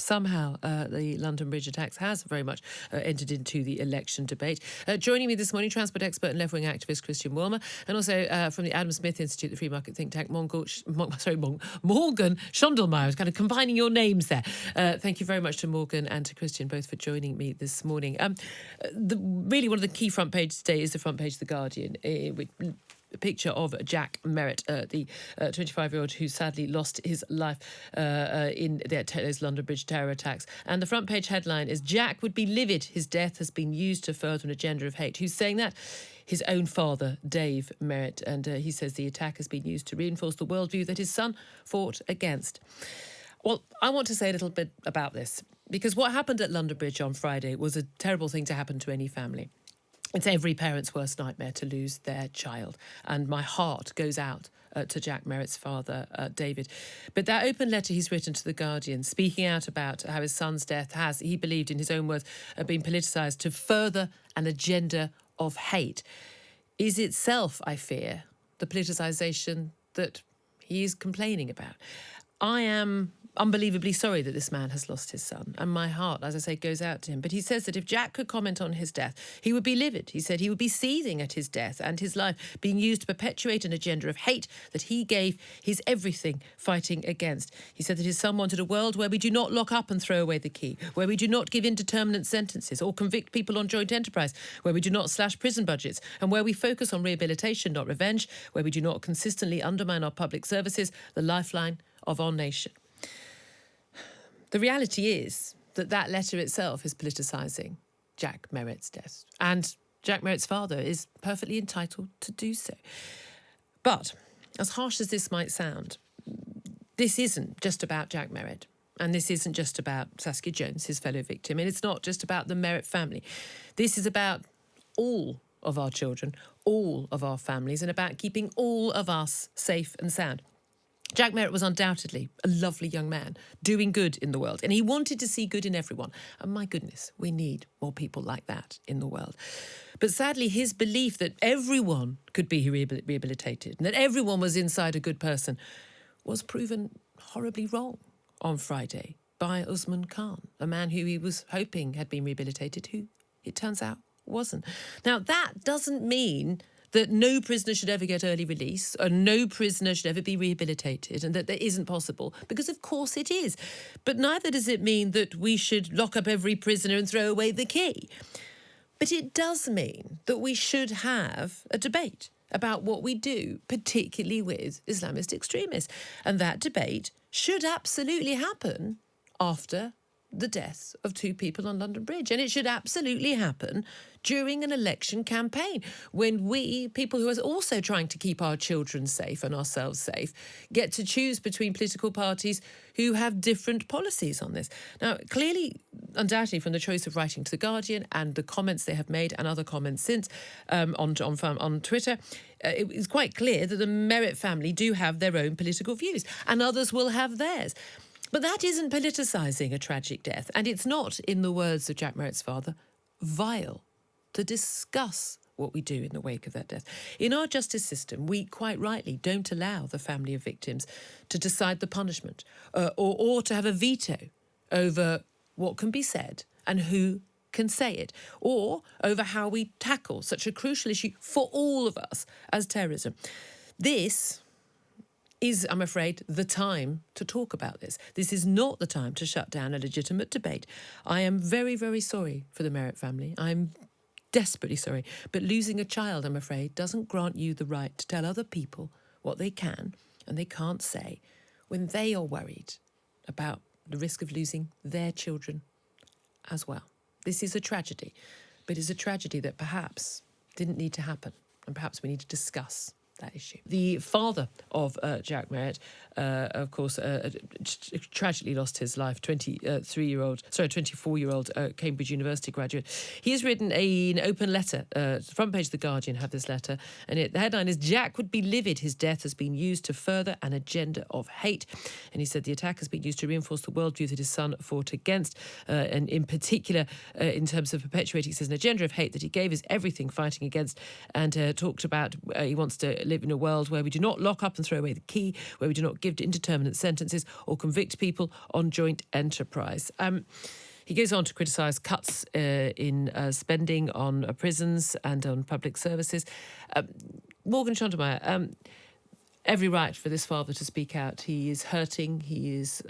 somehow the London Bridge attacks has very much entered into the election debate. Joining me this morning, transport expert and left-wing activist Christian Wilmer, and also from the Adam Smith Institute, the free market think tank, Morgan Schondelmeyer. I was kind of combining your names there. Thank you very much to Morgan and to Christian, both for joining me this morning. Really, one of the key front pages today is the front page of The Guardian, with a picture of Jack Merritt, the 25-year-old who sadly lost his life in those London Bridge terror attacks. And the front page headline is, Jack would be livid. His death has been used to further an agenda of hate. Who's saying that? His own father, Dave Merritt. And he says the attack has been used to reinforce the worldview that his son fought against. Well, I want to say a little bit about this, because what happened at London Bridge on Friday was a terrible thing to happen to any family. It's every parent's worst nightmare to lose their child. And my heart goes out to Jack Merritt's father, David. But that open letter he's written to The Guardian, speaking out about how his son's death has, he believed, in his own words, been politicised to further an agenda of hate, is itself, I fear, the politicisation that he is complaining about. I am unbelievably sorry that this man has lost his son, and my heart, as I say, goes out to him. But he says that if Jack could comment on his death, he would be livid. He said he would be seething at his death and his life being used to perpetuate an agenda of hate that he gave his everything fighting against. He said that his son wanted a world where we do not lock up and throw away the key, where we do not give indeterminate sentences or convict people on joint enterprise, where we do not slash prison budgets, and where we focus on rehabilitation, not revenge, where we do not consistently undermine our public services, the lifeline of our nation. The reality is that that letter itself is politicising Jack Merritt's death. And Jack Merritt's father is perfectly entitled to do so. But, as harsh as this might sound, this isn't just about Jack Merritt. And this isn't just about Saskia Jones, his fellow victim. And it's not just about the Merritt family. This is about all of our children, all of our families, and about keeping all of us safe and sound. Jack Merritt was undoubtedly a lovely young man, doing good in the world, and he wanted to see good in everyone. And my goodness, we need more people like that in the world. But sadly, his belief that everyone could be rehabilitated and that everyone was inside a good person was proven horribly wrong on Friday by Usman Khan, a man who he was hoping had been rehabilitated, who it turns out wasn't. Now, that doesn't mean that no prisoner should ever get early release, or no prisoner should ever be rehabilitated, and that that isn't possible, because of course it is. But neither does it mean that we should lock up every prisoner and throw away the key. But it does mean that we should have a debate about what we do, particularly with Islamist extremists. And that debate should absolutely happen after the death of two people on London Bridge. And it should absolutely happen during an election campaign, when we, people who are also trying to keep our children safe and ourselves safe, get to choose between political parties who have different policies on this. Now, clearly, undoubtedly, from the choice of writing to The Guardian and the comments they have made and other comments since on Twitter, it is quite clear that the Merritt family do have their own political views, and others will have theirs. But that isn't politicising a tragic death, and it's not, in the words of Jack Merritt's father, vile to discuss what we do in the wake of that death. In our justice system, we quite rightly don't allow the family of victims to decide the punishment or to have a veto over what can be said and who can say it, or over how we tackle such a crucial issue for all of us as terrorism. This is, I'm afraid, the time to talk about this. This is not the time to shut down a legitimate debate. I am very, very sorry for the Merritt family. I'm desperately sorry. But losing a child, I'm afraid, doesn't grant you the right to tell other people what they can and they can't say when they are worried about the risk of losing their children as well. This is a tragedy, but it's a tragedy that perhaps didn't need to happen, and perhaps we need to discuss that issue. The father of Jack Merritt, of course, tragically lost his life, 24-year-old Cambridge University graduate. He has written an open letter. Front page of The Guardian have this letter, and the headline is, Jack would be livid. His death has been used to further an agenda of hate. And he said the attack has been used to reinforce the worldview that his son fought against, and in particular, in terms of perpetuating, he says, an agenda of hate that he gave his everything fighting against, and talked about he wants to live in a world where we do not lock up and throw away the key, where we do not give indeterminate sentences or convict people on joint enterprise. He goes on to criticise cuts in spending on prisons and on public services. Morgan Schondermeyer, every right for this father to speak out. He is hurting, he is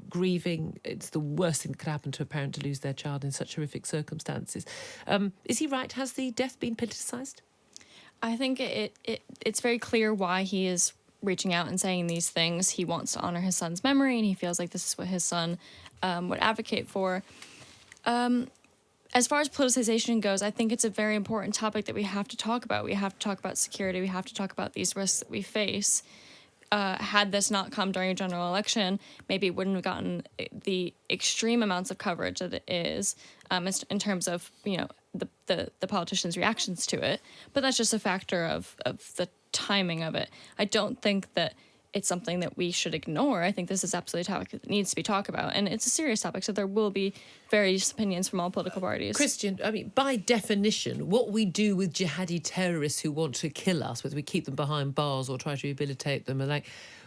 grieving. It's the worst thing that could happen to a parent, to lose their child in such horrific circumstances. Is he right? Has the death been politicised? I think it's very clear why he is reaching out and saying these things. He wants to honour his son's memory, and he feels like this is what his son would advocate for. As far as politicization goes, I think it's a very important topic that we have to talk about. We have to talk about security. We have to talk about these risks that we face. Had this not come during a general election, maybe it wouldn't have gotten the extreme amounts of coverage that it is, in terms of, the politicians' reactions to it. But that's just a factor of the timing of it. I don't think that it's something that we should ignore. I think this is absolutely a topic that needs to be talked about, and it's a serious topic, so there will be various opinions from all political parties. Christian, I mean, by definition, what we do with jihadi terrorists who want to kill us, whether we keep them behind bars or try to rehabilitate them, and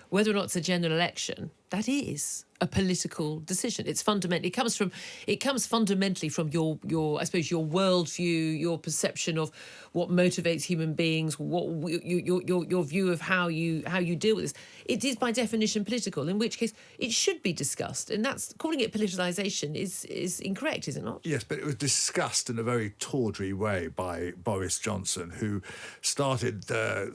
whether or not it's a general election, that is a political decision. It comes fundamentally from your I suppose, your worldview, your perception of what motivates human beings, what your view of how you deal with this. It is by definition political, in which case it should be discussed, and that's calling it politicisation is incorrect, is it not? Yes, but it was discussed in a very tawdry way by Boris Johnson, who started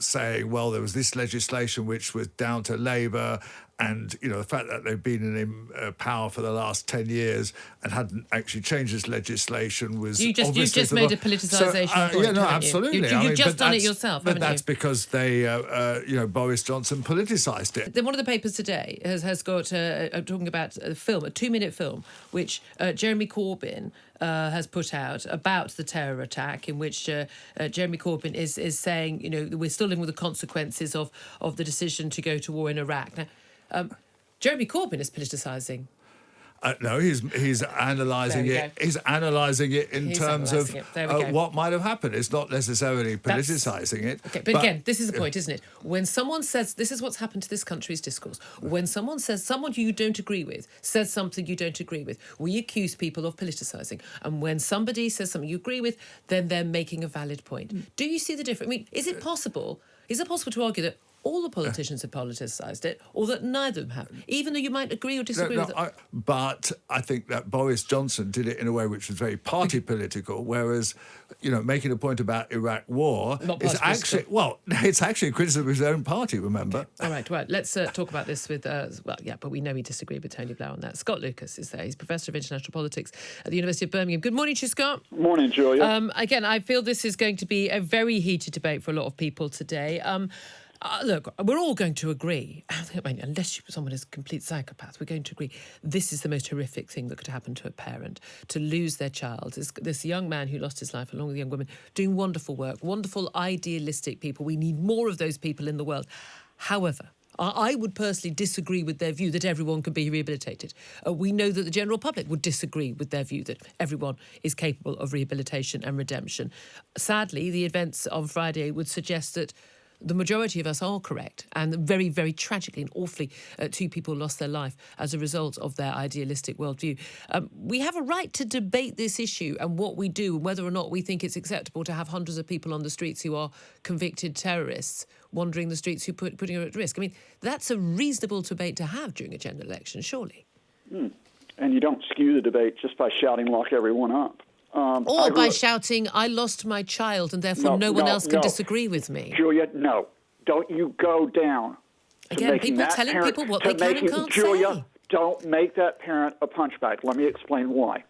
saying, well, there was this legislation which was down to Labour, and the fact that they've been in power for the last 10 years and hadn't actually changed this legislation was you've just made a politicisation point. Yeah, no, absolutely. You've just done it yourself, haven't you? But that's because they, Boris Johnson politicised it. Then one of the papers today has got talking about a 2-minute film, which Jeremy Corbyn has put out about the terror attack, in which Jeremy Corbyn is saying, we're still living with the consequences of the decision to go to war in Iraq. Now, Jeremy Corbyn is politicising. No, he's analysing it. He's analysing it in terms of what might have happened. It's not necessarily politicising it. Okay, but again, this is the point, isn't it? When someone says this is what's happened to this country's discourse, when someone who you don't agree with says something you don't agree with, we accuse people of politicising. And when somebody says something you agree with, then they're making a valid point. Do you see the difference? I mean, is it possible to argue that all the politicians have politicised it, or that neither of them have, even though you might agree or disagree with it? But I think that Boris Johnson did it in a way which was very party political, whereas, making a point about Iraq war is actually, it's actually a criticism of his own party, remember? Okay. All right. Let's talk about this with, but we know we disagree with Tony Blair on that. Scott Lucas is there. He's Professor of International Politics at the University of Birmingham. Good morning to you, Scott. Morning, Julia. Again, I feel this is going to be a very heated debate for a lot of people today. Look, we're all going to agree, unless someone is a complete psychopath, we're going to agree this is the most horrific thing that could happen to a parent, to lose their child. This young man who lost his life along with a young woman, doing wonderful work, wonderful, idealistic people. We need more of those people in the world. However, I would personally disagree with their view that everyone can be rehabilitated. We know that the general public would disagree with their view that everyone is capable of rehabilitation and redemption. Sadly, the events on Friday would suggest that the majority of us are correct, and very, very tragically and awfully, 2 people lost their life as a result of their idealistic worldview. We have a right to debate this issue and what we do, and whether or not we think it's acceptable to have hundreds of people on the streets who are convicted terrorists wandering the streets who putting her at risk. I mean, that's a reasonable debate to have during a general election, surely. And you don't skew the debate just by shouting lock everyone up. Or by shouting, I lost my child, and therefore no one else can disagree with me. Julia, no. Don't you go down. Again, people telling people what they can and can't Julia, say. Don't make that parent a punchbag. Let me explain why.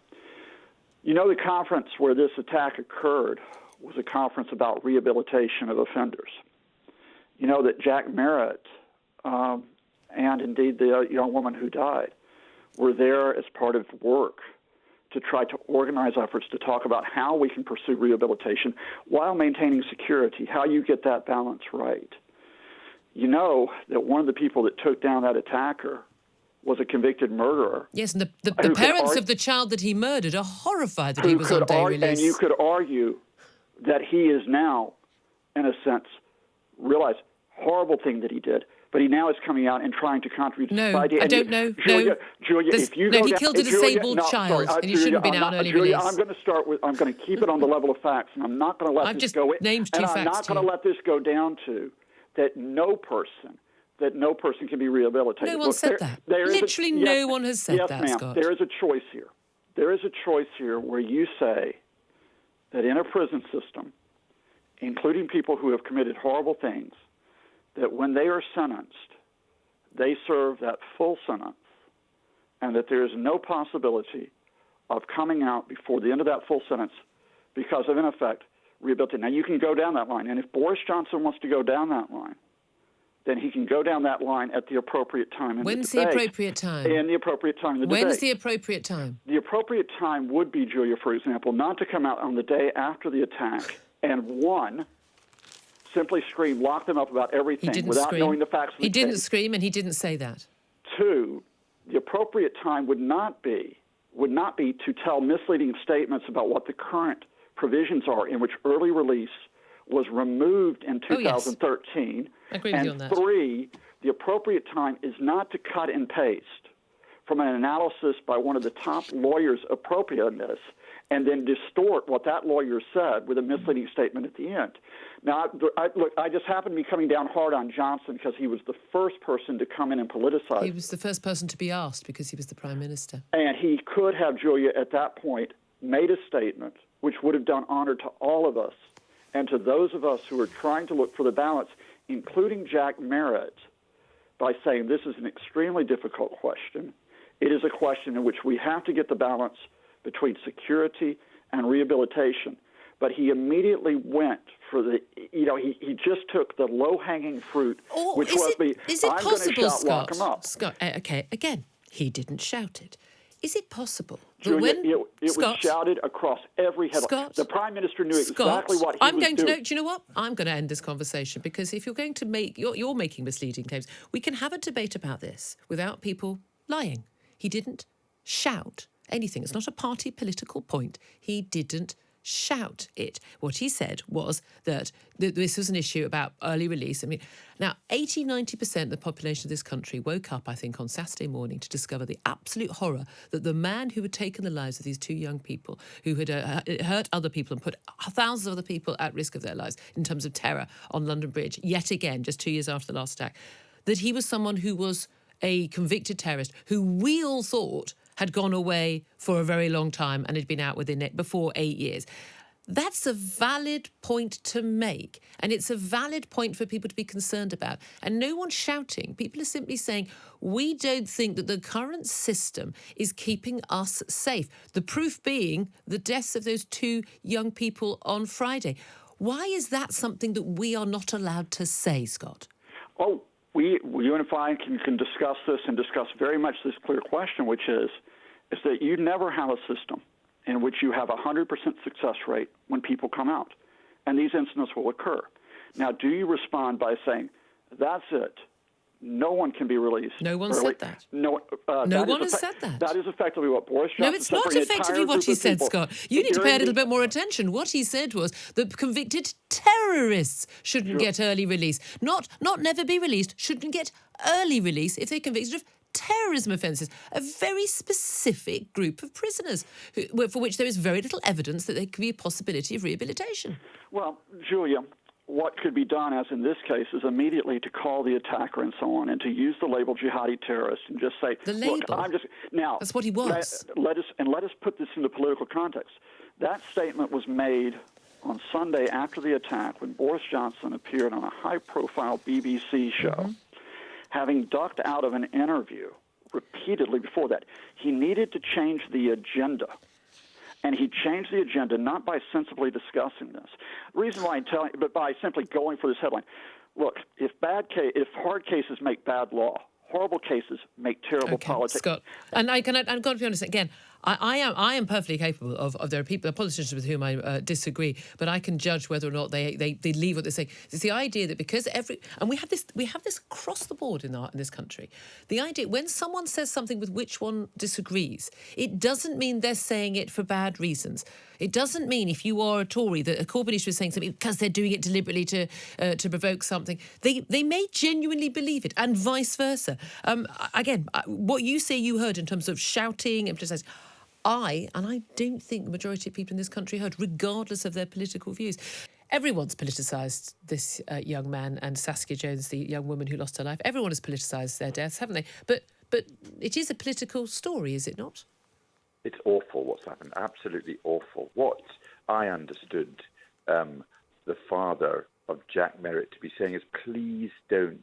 The conference where this attack occurred was a conference about rehabilitation of offenders. That Jack Merritt and indeed the young woman who died were there as part of work to try to organize efforts to talk about how we can pursue rehabilitation while maintaining security, how you get that balance right. That one of the people that took down that attacker was a convicted murderer. Yes, and the parents of the child that he murdered are horrified that he was on day release. And you could argue that he is now, in a sense, realize horrible thing that he did, but he now is coming out and trying to contribute to No, society. I don't know. Julia, There's- if you no, go he down, killed a disabled child, and he shouldn't have been out on early Julia, release. I'm going to keep it on the level of facts, and I'm not going to let I've this just go. named two and I'm facts not to going to you. let this go down to that no person can be rehabilitated. No one Look, said that. there is Literally no one has said yes, that, ma'am. Scott. There is a choice here. There is a choice here where you say that in a prison system, including people who have committed horrible things, that when they are sentenced, they serve that full sentence, and that there is no possibility of coming out before the end of that full sentence because of, in effect, rehabilitation. Now, you can go down that line, and if Boris Johnson wants to go down that line, then he can go down that line at the appropriate time in When's the debate. the appropriate time? And the appropriate time in the debate. When's the appropriate time? The appropriate time would be, Julia, for example, not to come out on the day after the attack and, one, simply scream, lock them up about He everything didn't without scream. knowing the facts of the He didn't case. scream, and he didn't say that. Two, the appropriate time would not be to tell misleading statements about what the current provisions are in which early release was removed in Oh, yes. 2013. I agree with and you on that. three, the appropriate time is not to cut and paste from an analysis by one of the top lawyers' appropriateness and then distort what that lawyer said with a misleading statement at the end. Now, I just happen to be coming down hard on Johnson because he was the first person to come in and politicize. He was the first person to be asked because he was the Prime Minister. And he could have, Julia, at that point, made a statement which would have done honor to all of us and to those of us who are trying to look for the balance, including Jack Merritt, by saying this is an extremely difficult question. It is a question in which we have to get the balance between security and rehabilitation. But he immediately went for he just took the low-hanging fruit, which was is it I'm possible, going to shout, Scott? lock him up. Scott, okay, again, he didn't shout it. Is it possible that Julia, when it Scott, was shouted across every headline? Scott, the Prime Minister knew Scott, exactly what he I'm was going doing. to know. Do you know what? I'm going to end this conversation because if you're going to make you're making misleading claims, we can have a debate about this without people lying. He didn't shout anything. It's not a party political point. He didn't shout it. What he said was that this was an issue about early release. I mean, now 80-90% of the population of this country woke up, I think, on Saturday morning to discover the absolute horror that the man who had taken the lives of these two young people, who had hurt other people and put thousands of other people at risk of their lives in terms of terror on London Bridge, yet again, just 2 years after the last attack, that he was someone who was a convicted terrorist who we all thought had gone away for a very long time and had been out before 8 years. That's a valid point to make, and it's a valid point for people to be concerned about. And no one's shouting. People are simply saying, we don't think that the current system is keeping us safe. The proof being the deaths of those two young people on Friday. Why is that something that we are not allowed to say, Scott? Oh, you and I can discuss this and discuss very much this clear question, which is that you never have a system in which you have a 100% success rate when people come out. And these incidents will occur. Now, do you respond by saying, that's it, no one can be released? No one said that. No one has said that. That is effectively what Boris Johnson No, it's said not for an effectively entire what group he of said, people. Scott. You need to pay a little bit more attention. What he said was that convicted terrorists shouldn't get early release. Not never be released, shouldn't get early release if they're convicted of terrorism offences, a very specific group of prisoners for which there is very little evidence that there could be a possibility of rehabilitation. Well, Julia, what could be done, as in this case, is immediately to call the attacker and so on and to use the label jihadi terrorist and just say, The look, label? now, That's what he was. Let us put this into political context. That statement was made on Sunday after the attack when Boris Johnson appeared on a high-profile BBC show, having ducked out of an interview repeatedly before that. He needed to change the agenda. And he changed the agenda not by sensibly discussing this. The reason why I'm telling you, but by simply going for this headline. Look, if hard cases make bad law, horrible cases make terrible politics. Scott, and I've got to be honest, again, I am perfectly capable of there are politicians with whom I disagree, but I can judge whether or not they leave what they say. It's the idea that because and we have this across the board in this country. The idea when someone says something with which one disagrees, it doesn't mean they're saying it for bad reasons. It doesn't mean if you are a Tory that a Corbynist was saying something because they're doing it deliberately to provoke something. They may genuinely believe it, and vice versa. Again, what you say you heard in terms of shouting and politicising, I don't think the majority of people in this country heard, regardless of their political views. Everyone's politicised this young man and Saskia Jones, the young woman who lost her life. Everyone has politicised their deaths, haven't they? But it is a political story, is it not? It's awful what's happened, absolutely awful. What I understood the father of Jack Merritt to be saying is, please don't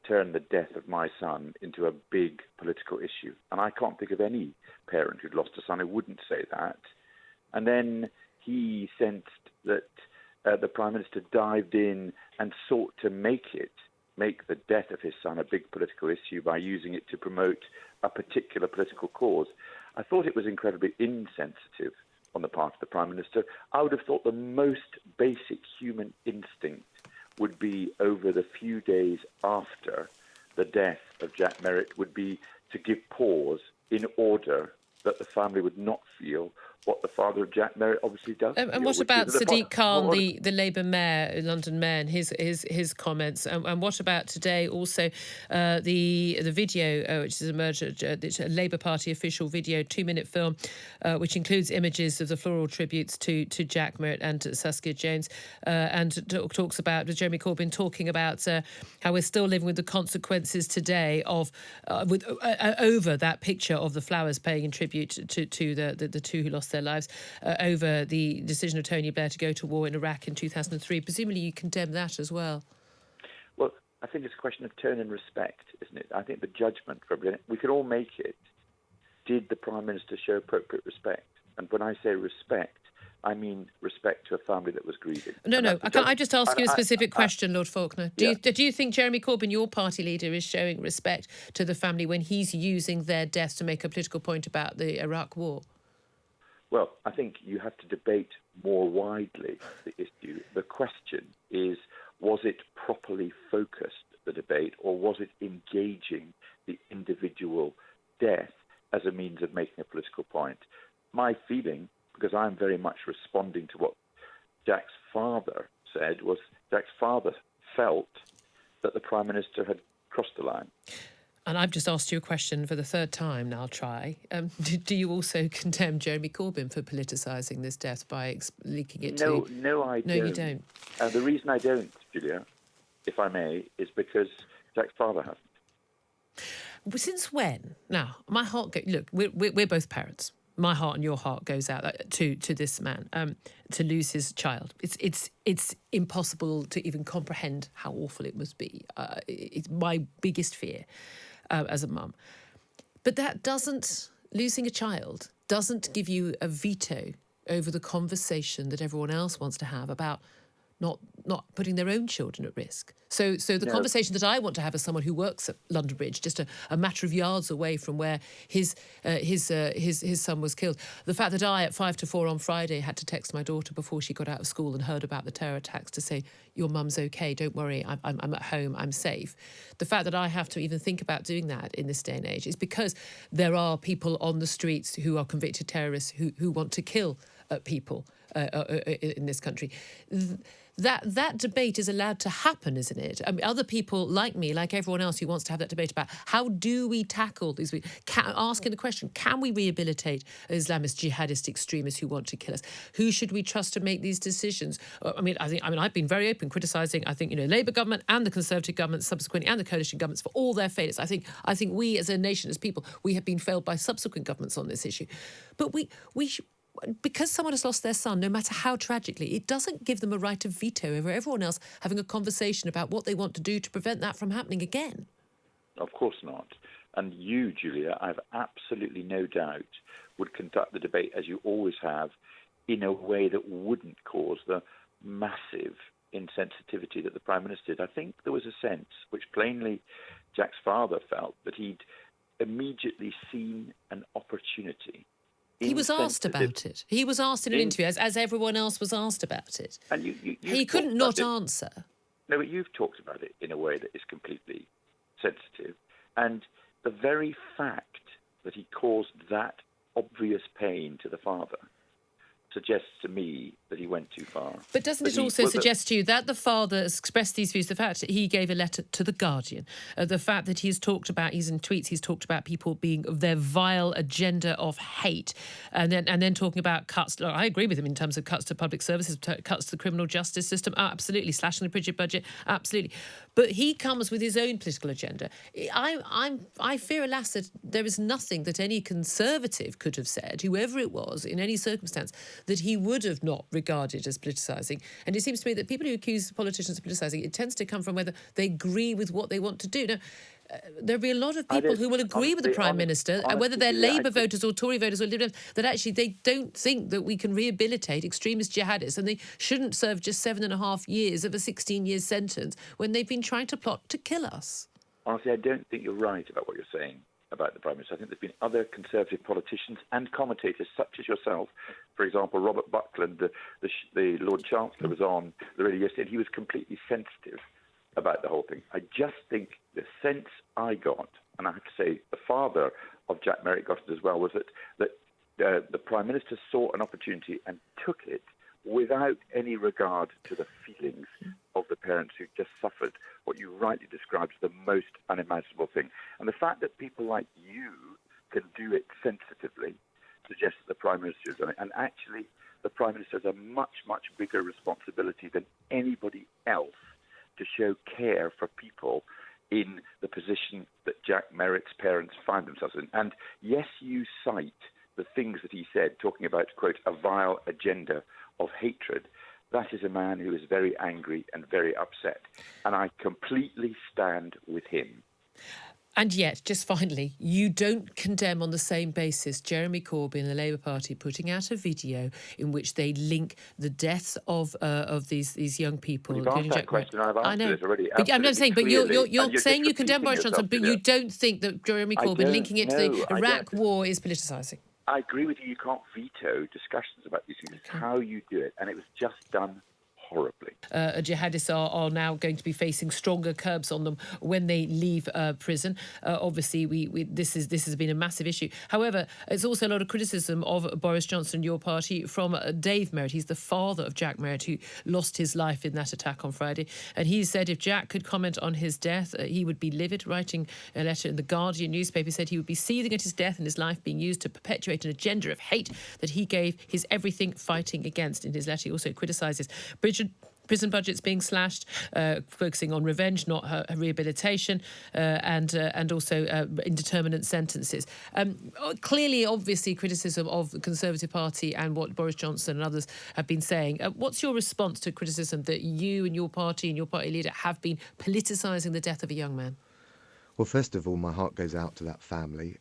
turn the death of my son into a big political issue. And I can't think of any parent who'd lost a son who wouldn't say that. And then he sensed that the Prime Minister dived in and sought to make the death of his son a big political issue by using it to promote a particular political cause. I thought it was incredibly insensitive on the part of the Prime Minister. I would have thought the most basic human instinct would be, over the few days after the death of Jack Merritt, would be to give pause in order that the family would not feel what the father of Jack Merritt obviously does. And what about Sadiq Khan, the Labour mayor, London mayor, and his comments? And what about today also the video which has emerged, it's a Labour Party official video, 2-minute film, which includes images of the floral tributes to Jack Merritt and to Saskia Jones, and talks about Jeremy Corbyn talking about how we're still living with the consequences today of over that picture of the flowers paying in tribute to the two who lost their lives, over the decision of Tony Blair to go to war in Iraq in 2003. Presumably you condemn that as well. Well, I think it's a question of tone and respect, isn't it? I think the judgment, we could all make it. Did the Prime Minister show appropriate respect? And when I say respect, I mean respect to a family that was grieving. No. Can I just ask you a specific question, Lord Falconer? Do you think Jeremy Corbyn, your party leader, is showing respect to the family when he's using their deaths to make a political point about the Iraq war? Well, I think you have to debate more widely the issue. The question is, was it properly focused, the debate, or was it engaging the individual death as a means of making a political point? My feeling, because I'm very much responding to what Jack's father said, was Jack's father felt that the Prime Minister had crossed the line. And I've just asked you a question for the third time, and I'll try. Do you also condemn Jeremy Corbyn for politicising this death by leaking it to... No, I don't. No, you don't. The reason I don't, Julia, if I may, is because Jack's father hasn't. Since when? Now, my heart... Look, we're both parents. My heart and your heart goes out to this man, to lose his child. It's impossible to even comprehend how awful it must be. It's my biggest fear as a mum. But losing a child doesn't give you a veto over the conversation that everyone else wants to have about not putting their own children at risk. So the conversation that I want to have as someone who works at London Bridge, just a matter of yards away from where his son was killed. The fact that I, at 5 to 4 on Friday, had to text my daughter before she got out of school and heard about the terror attacks to say, your mum's okay, don't worry, I'm at home, I'm safe. The fact that I have to even think about doing that in this day and age is because there are people on the streets who are convicted terrorists who want to kill people in this country. That debate is allowed to happen, isn't it? I mean, other people like me, like everyone else who wants to have that debate about how do we tackle these, asking the question, can we rehabilitate Islamist jihadist extremists who want to kill us? Who should we trust to make these decisions? I've been very open criticising, Labour government and the Conservative government subsequently, and the coalition governments for all their failures. I think we as a nation, as people, we have been failed by subsequent governments on this issue. But because someone has lost their son, no matter how tragically, it doesn't give them a right of veto over everyone else having a conversation about what they want to do to prevent that from happening again. Of course not. And you, Julia, I have absolutely no doubt, would conduct the debate, as you always have, in a way that wouldn't cause the massive insensitivity that the Prime Minister did. I think there was a sense, which plainly Jack's father felt, that he'd immediately seen an opportunity He was asked about it. He was asked in an interview, as everyone else was asked about it. And he couldn't not answer. No, but you've talked about it in a way that is completely sensitive. And the very fact that he caused that obvious pain to the father suggests to me that he went too far. But doesn't it also suggest to you that the father expressed these views, the fact that he gave a letter to The Guardian, the fact that he's in tweets, he's talked about people being of their vile agenda of hate, and then talking about cuts. Look, I agree with him in terms of cuts to public services, cuts to the criminal justice system, absolutely, slashing the budget, absolutely. But he comes with his own political agenda. I fear, alas, that there is nothing that any Conservative could have said, whoever it was, in any circumstance, that he would have not regarded as politicising. And it seems to me that people who accuse politicians of politicising, it tends to come from whether they agree with what they want to do. Now, there'll be a lot of people who will agree with the Prime Minister, and whether they're Labour voters or Tory voters or Liberal, that actually they don't think that we can rehabilitate extremist jihadists, and they shouldn't serve just 7.5 years of a 16-year sentence when they've been trying to plot to kill us. Honestly, I don't think you're right about what you're saying about the Prime Minister. I think there's been other Conservative politicians and commentators, such as yourself. For example, Robert Buckland, the Lord Chancellor, was on the radio yesterday, and he was completely sensitive about the whole thing. I just think the sense I got, and I have to say the father of Jack Merritt got it as well, was that the Prime Minister saw an opportunity and took it without any regard to the feelings of the parents who just suffered what you rightly described as the most unimaginable thing. And the fact that people like you can do it sensitively suggests that the Prime Minister has done it. And actually, the Prime Minister has a much, much bigger responsibility than anybody else to show care for people in the position that Jack Merritt's parents find themselves in. And yes, you cite the things that he said, talking about, quote, a vile agenda of hatred. That is a man who is very angry and very upset. And I completely stand with him. And yet, just finally, you don't condemn on the same basis Jeremy Corbyn and the Labour Party putting out a video in which they link the deaths of these young people. Well, you've asked that question, I've answered it already. But I'm not saying, but you're saying you condemn Boris Johnson, but you yourself. don't think that Jeremy Corbyn linking it to the Iraq war is politicising. I agree with you. You can't veto discussions about these things. It's how you do it. And it was just done horribly. Jihadists are now going to be facing stronger curbs on them when they leave prison. Obviously, this has been a massive issue. However, it's also a lot of criticism of Boris Johnson, your party, from Dave Merritt. He's the father of Jack Merritt, who lost his life in that attack on Friday. And he said if Jack could comment on his death, he would be livid. Writing a letter in the Guardian newspaper, said he would be seething at his death and his life being used to perpetuate an agenda of hate that he gave his everything fighting against. In his letter, he also criticises prison budgets being slashed, focusing on revenge, not rehabilitation, and also indeterminate sentences. Clearly, obviously, criticism of the Conservative Party and what Boris Johnson and others have been saying. What's your response to criticism that you and your party leader have been politicising the death of a young man? Well, first of all, my heart goes out to that family.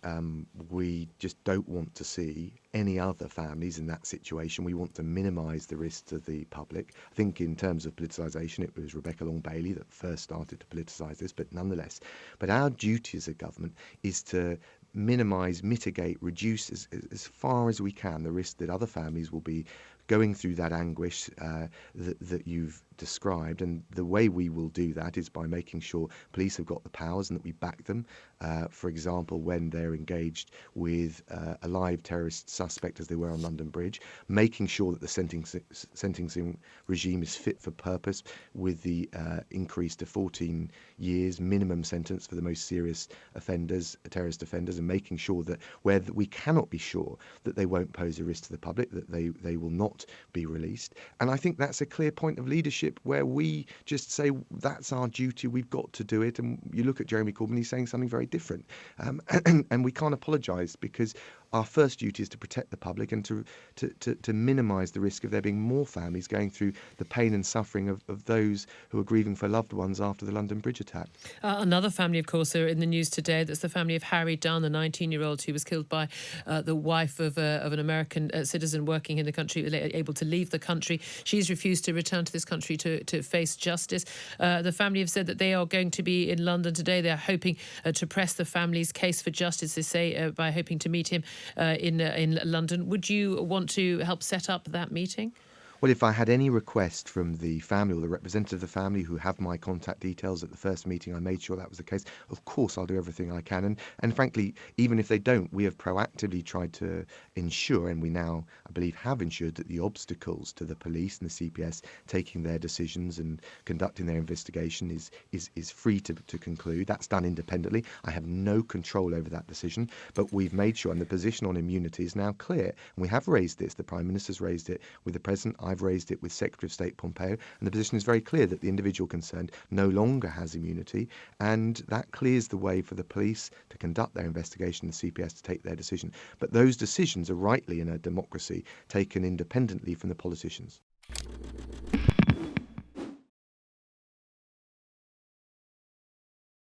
We just don't want to see any other families in that situation. We want to minimise the risk to the public. I think in terms of politicisation, it was Rebecca Long-Bailey that first started to politicise this, but nonetheless. But our duty as a government is to minimise, mitigate, reduce as far as we can the risk that other families will be going through that anguish that you've described. And the way we will do that is by making sure police have got the powers and that we back them. For example, when they're engaged with a live terrorist suspect, as they were on London Bridge, making sure that the sentencing regime is fit for purpose, with the increase to 14 years minimum sentence for the most serious offenders, terrorist offenders, and making sure that where we cannot be sure that they won't pose a risk to the public, that they will not be released. And I think that's a clear point of leadership where we just say that's our duty, we've got to do it. And you look at Jeremy Corbyn, he's saying something very different. And we can't apologise, because our first duty is to protect the public and to minimise the risk of there being more families going through the pain and suffering of those who are grieving for loved ones after the London Bridge attack. Another family, of course, are in the news today. That's the family of Harry Dunn, the 19-year-old who was killed by the wife of an American citizen working in the country, able to leave the country. She's refused to return to this country to face justice. The family have said that they are going to be in London today. They're hoping to press the family's case for justice, they say, by hoping to meet him in London. Would you want to help set up that meeting? Well, if I had any request from the family or the representative of the family who have my contact details at the first meeting, I made sure that was the case. Of course, I'll do everything I can. And frankly, even if they don't, we have proactively tried to ensure, and we now, I believe, have ensured that the obstacles to the police and the CPS taking their decisions and conducting their investigation is free to conclude. That's done independently. I have no control over that decision, but we've made sure, and the position on immunity is now clear. And we have raised this. The Prime Minister's raised it with the President. I've raised it with Secretary of State Pompeo, and the position is very clear that the individual concerned no longer has immunity, and that clears the way for the police to conduct their investigation, the CPS to take their decision. But those decisions are rightly, in a democracy, taken independently from the politicians.